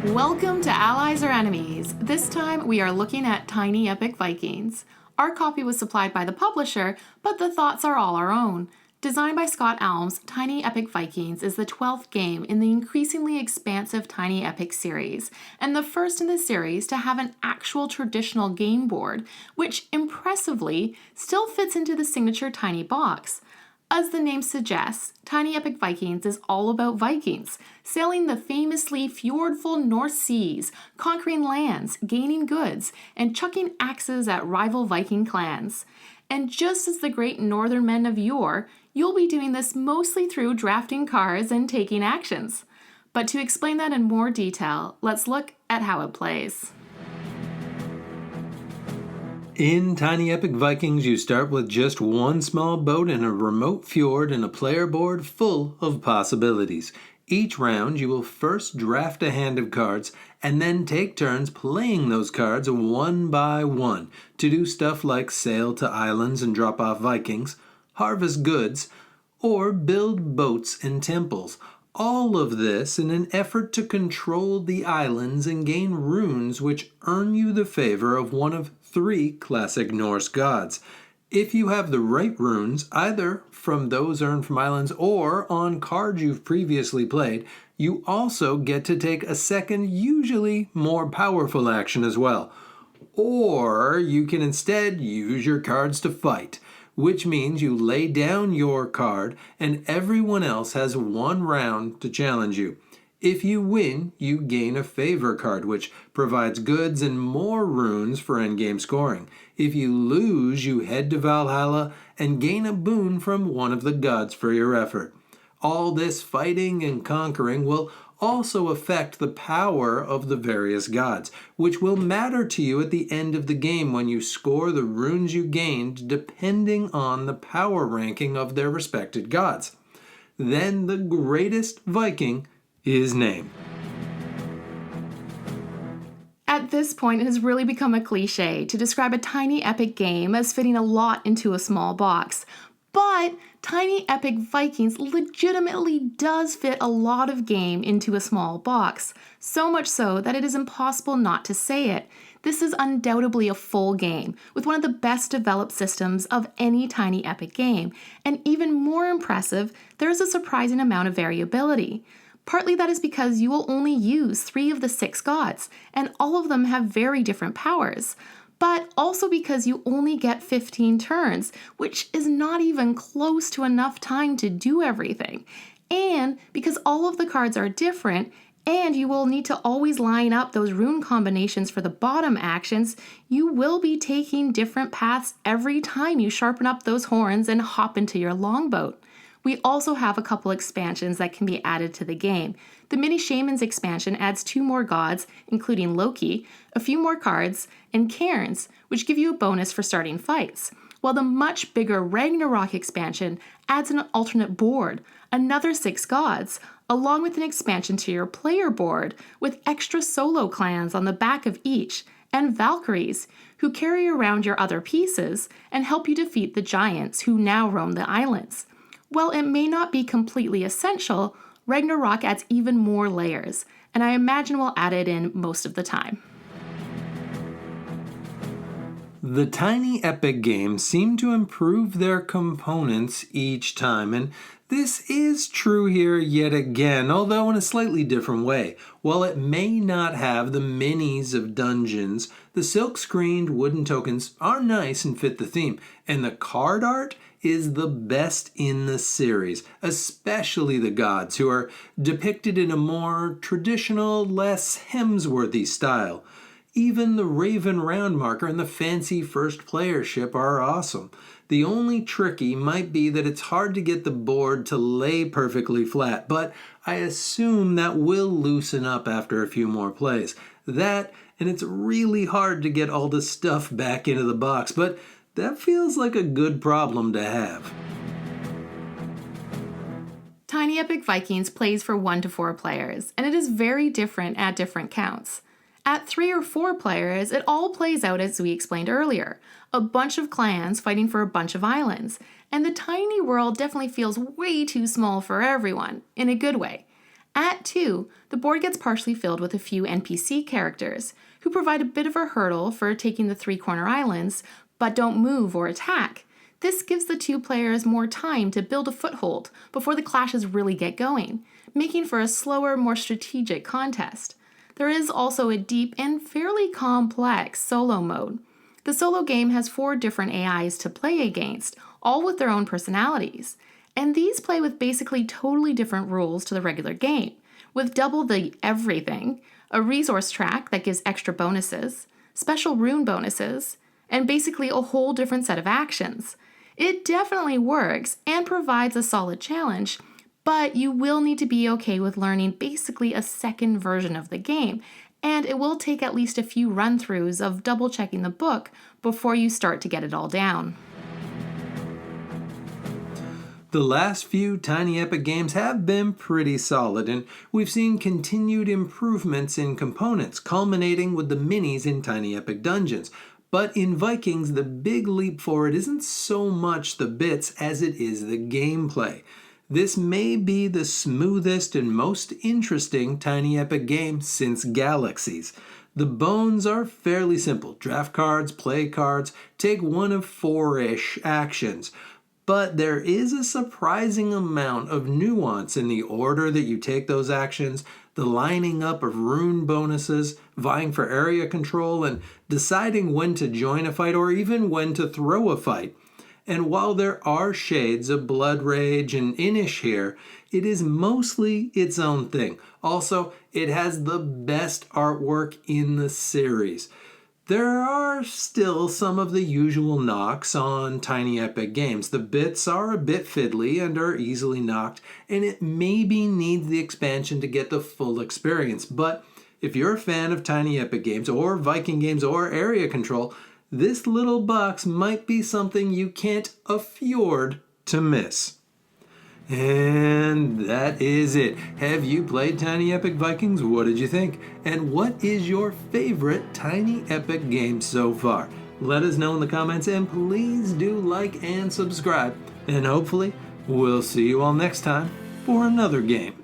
Welcome to Allies or Enemies. This time we are looking at Tiny Epic Vikings. Our copy was supplied by the publisher, but the thoughts are all our own. Designed by Scott Almes, Tiny Epic Vikings is the 12th game in the increasingly expansive Tiny Epic series, and the first in the series to have an actual traditional game board, which impressively still fits into the signature tiny box. As the name suggests, Tiny Epic Vikings is all about Vikings, sailing the famously fjordful North Seas, conquering lands, gaining goods, and chucking axes at rival Viking clans. And just as the great northern men of yore, you'll be doing this mostly through drafting cards and taking actions. But to explain that in more detail, let's look at how it plays. In Tiny Epic Vikings, you start with just one small boat in a remote fjord and a player board full of possibilities. Each round, you will first draft a hand of cards and then take turns playing those cards one by one to do stuff like sail to islands and drop off Vikings, harvest goods, or build boats and temples. All of this in an effort to control the islands and gain runes which earn you the favor of one of 3 classic Norse gods. If you have the right runes, either from those earned from islands or on cards you've previously played, you also get to take a second, usually more powerful action as well. Or you can instead use your cards to fight, which means you lay down your card and everyone else has one round to challenge you. If you win, you gain a favor card, which provides goods and more runes for endgame scoring. If you lose, you head to Valhalla and gain a boon from one of the gods for your effort. All this fighting and conquering will also affect the power of the various gods, which will matter to you at the end of the game when you score the runes you gained depending on the power ranking of their respected gods. Then the greatest Viking is named. At this point, it has really become a cliche to describe a tiny epic game as fitting a lot into a small box. But Tiny Epic Vikings legitimately does fit a lot of game into a small box, so much so that it is impossible not to say it. This is undoubtedly a full game, with one of the best developed systems of any Tiny Epic game, and even more impressive, there is a surprising amount of variability. Partly that is because you will only use 3 of the 6 gods, and all of them have very different powers. But also because you only get 15 turns, which is not even close to enough time to do everything. And because all of the cards are different, and you will need to always line up those rune combinations for the bottom actions, you will be taking different paths every time you sharpen up those horns and hop into your longboat. We also have a couple expansions that can be added to the game. The Mini Shamans expansion adds 2 more gods, including Loki, a few more cards, and cairns, which give you a bonus for starting fights. While the much bigger Ragnarok expansion adds an alternate board, another 6 gods, along with an expansion to your player board, with extra solo clans on the back of each, and Valkyries, who carry around your other pieces and help you defeat the giants who now roam the islands. While it may not be completely essential, Ragnarok adds even more layers, and I imagine we'll add it in most of the time. The Tiny Epic games seem to improve their components each time, and this is true here yet again, although in a slightly different way. While it may not have the minis of dungeons, the silk-screened wooden tokens are nice and fit the theme, and the card art is the best in the series, especially the gods, who are depicted in a more traditional, less Hemsworthy style. Even the Raven round marker and the fancy first player ship are awesome. The only tricky might be that it's hard to get the board to lay perfectly flat, but I assume that will loosen up after a few more plays. That, and it's really hard to get all the stuff back into the box, but that feels like a good problem to have. Tiny Epic Vikings plays for 1 to 4 players, and it is very different at different counts. At 3 or 4 players, it all plays out as we explained earlier. A bunch of clans fighting for a bunch of islands, and the tiny world definitely feels way too small for everyone, in a good way. At 2, the board gets partially filled with a few NPC characters, who provide a bit of a hurdle for taking the 3 corner islands, but don't move or attack. This gives the 2 players more time to build a foothold before the clashes really get going, making for a slower, more strategic contest. There is also a deep and fairly complex solo mode. The solo game has 4 different AIs to play against, all with their own personalities. And these play with basically totally different rules to the regular game, with double the everything, a resource track that gives extra bonuses, special rune bonuses, and basically a whole different set of actions. It definitely works and provides a solid challenge, but you will need to be okay with learning basically a second version of the game, and it will take at least a few run-throughs of double-checking the book before you start to get it all down. The last few Tiny Epic games have been pretty solid, and we've seen continued improvements in components, culminating with the minis in Tiny Epic Dungeons. But in Vikings, the big leap forward isn't so much the bits as it is the gameplay. This may be the smoothest and most interesting Tiny Epic game since Galaxies. The bones are fairly simple. Draft cards, play cards, take one of 4-ish actions. But there is a surprising amount of nuance in the order that you take those actions, the lining up of rune bonuses, vying for area control, and deciding when to join a fight or even when to throw a fight. And while there are shades of Blood Rage and Inish here, it is mostly its own thing. Also, it has the best artwork in the series. There are still some of the usual knocks on Tiny Epic games. The bits are a bit fiddly and are easily knocked, and it maybe needs the expansion to get the full experience. But if you're a fan of Tiny Epic games, or Viking games, or area control, this little box might be something you can't afford to miss. And that is it. Have you played Tiny Epic Vikings? What did you think? And what is your favorite Tiny Epic game so far? Let us know in the comments, and please do like and subscribe. And hopefully, we'll see you all next time for another game.